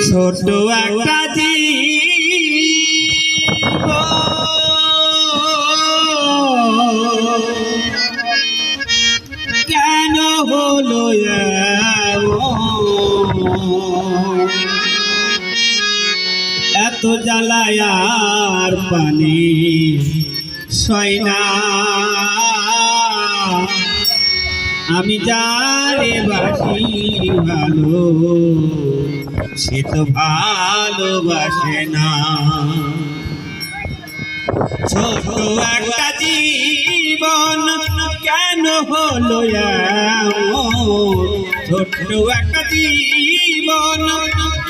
ছোট একটা কেন হলো এত জ্বালায়ার পানি সয়না আমি যারে বাসি ভালো সে তো ভালোবাসে না। ছোট একটা জীবন কেন হলো ছোট একটা জীবন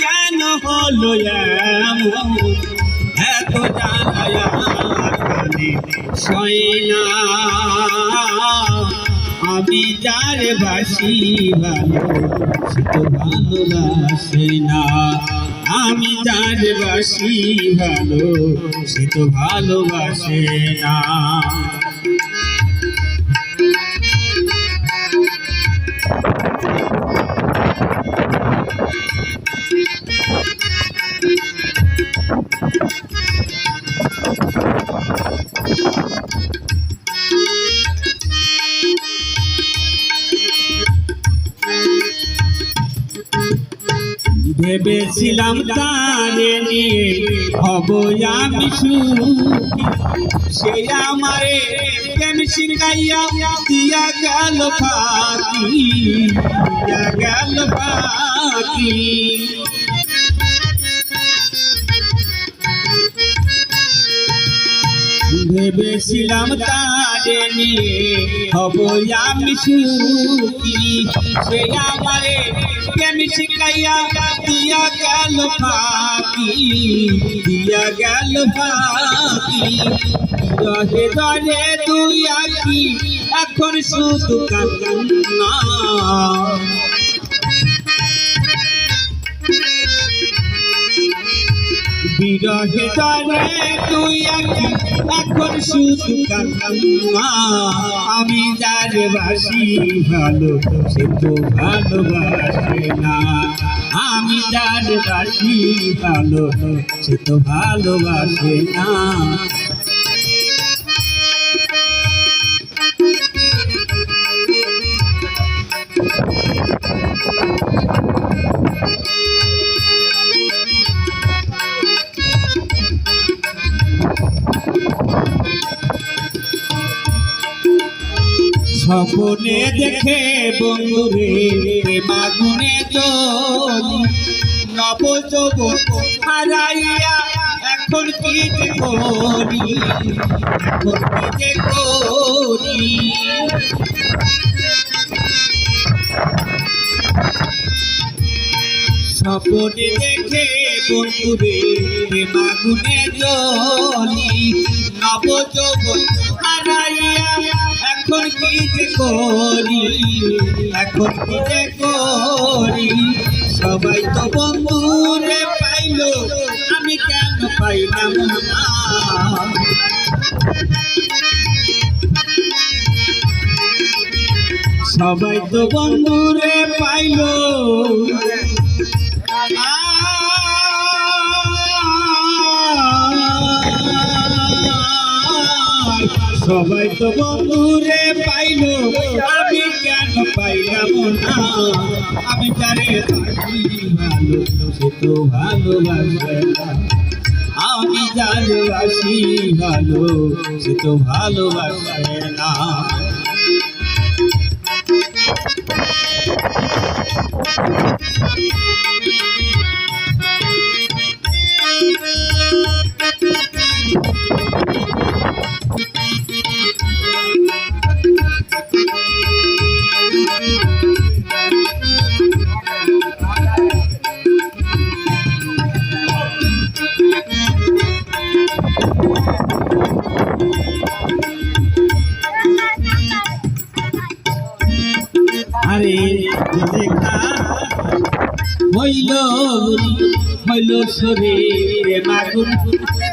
কেন হলো এত জ্বালায়ার সয়না আমি যার বাসি ভালো সে তো ভালোবাসে না। আমি যার বাসি ভালো সে তো ভালোবাসে না। ভেবেছিলাম তারে নিয়ে হব আমি সুখী, সে আমারে প্রেম শিখাইয়া দিয়া গেল ফাঁকি, দিয়া গেল ফাঁকি। ভেবেছিলাম তারে নিয়ে হব আমি সুখী, সে আমারে প্রেম শিখাইয়া দিয়া গেল ফাঁকি, দিয়া গেল ফাঁকি। রহে ধরে তুই আঁকি এখন শুধু কান্না, বিরহে ধরে তুই আঁকি এখন শুধু কান্না। আমি যার বাসি ভালো সে তো ভালোবাসে না। আমি যার বাসি ভালো সে তো ভালোবাসে না। স্বপ্নে দেখে বন্ধুরে মাগুনে চলি, নব যৌবন হারাইয়া এখন কি যে করি, এখন কি যে করি। স্বপ্নে দেখে বন্ধুরে মাগুনে চলি, নব যৌবন হারাইয়া এখন কি যে করি, এখন কি যে করি। সবাই তো বন্ধুরে পাইলো আমি কেন পাইলাম না। সবাই তো বন্ধুরে পাইলো সবাই তো বন্ধুরে পাইলো আমি কেন পাইলাম না। আমি যারে বাসি ভালো সে তো ভালোবাসে না। আমি যারে বাসি ভালো সে তো ভালোবাসে না। আরে দেখা হইল হইল শরীরে মাগুন,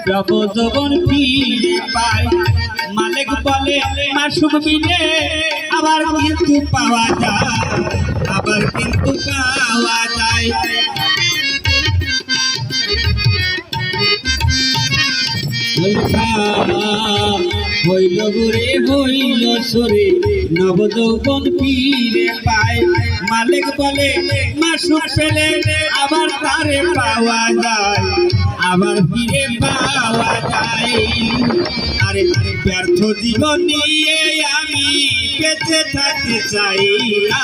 জব যৌবন ফিরে পায় মালিক বলে মাসুম বিনে, আবার কিন্তু পাওয়া যায়, আবার কিন্তু পাওয়া যায়। জলেখা হইল গুরে হইল সরে নব যৌবন ফিরে পায় মালিক বলে মাসুক পেলে আবার তারে পাওয়া যায় আবার ফিরে পাওয়া যায় আরে ব্যর্থ জীবন নিয়ে আমি বেঁচে থাকতে চাই না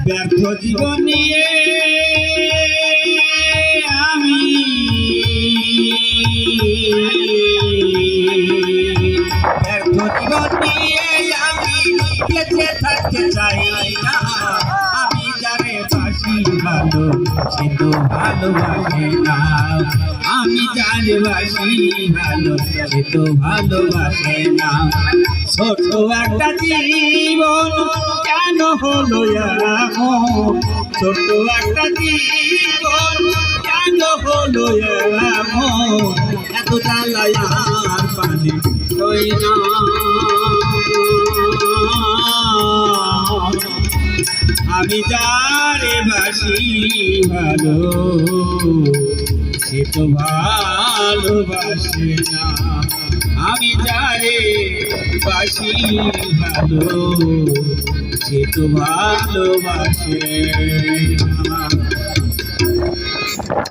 ব্যর্থ জীবন নিয়ে আমি ব্যর্থ জীবন নিয়ে আমি বেঁচে থাকতে চাই না আমি যারে বাসি ভালো সে তো ভালোবাসে না আমি যারে বাসি ভালো সে তো ভালোবাসে না ছোট একটা জীবন কেন হলো এমন ছোট একটা জীবন কেন হলো এমন এত জ্বালায় আর পানি হই না আমি যারে বাসি ভালো সে তো ভালোবাসে না আমি যারে বাসি ভালো সে তো ভালোবাসে না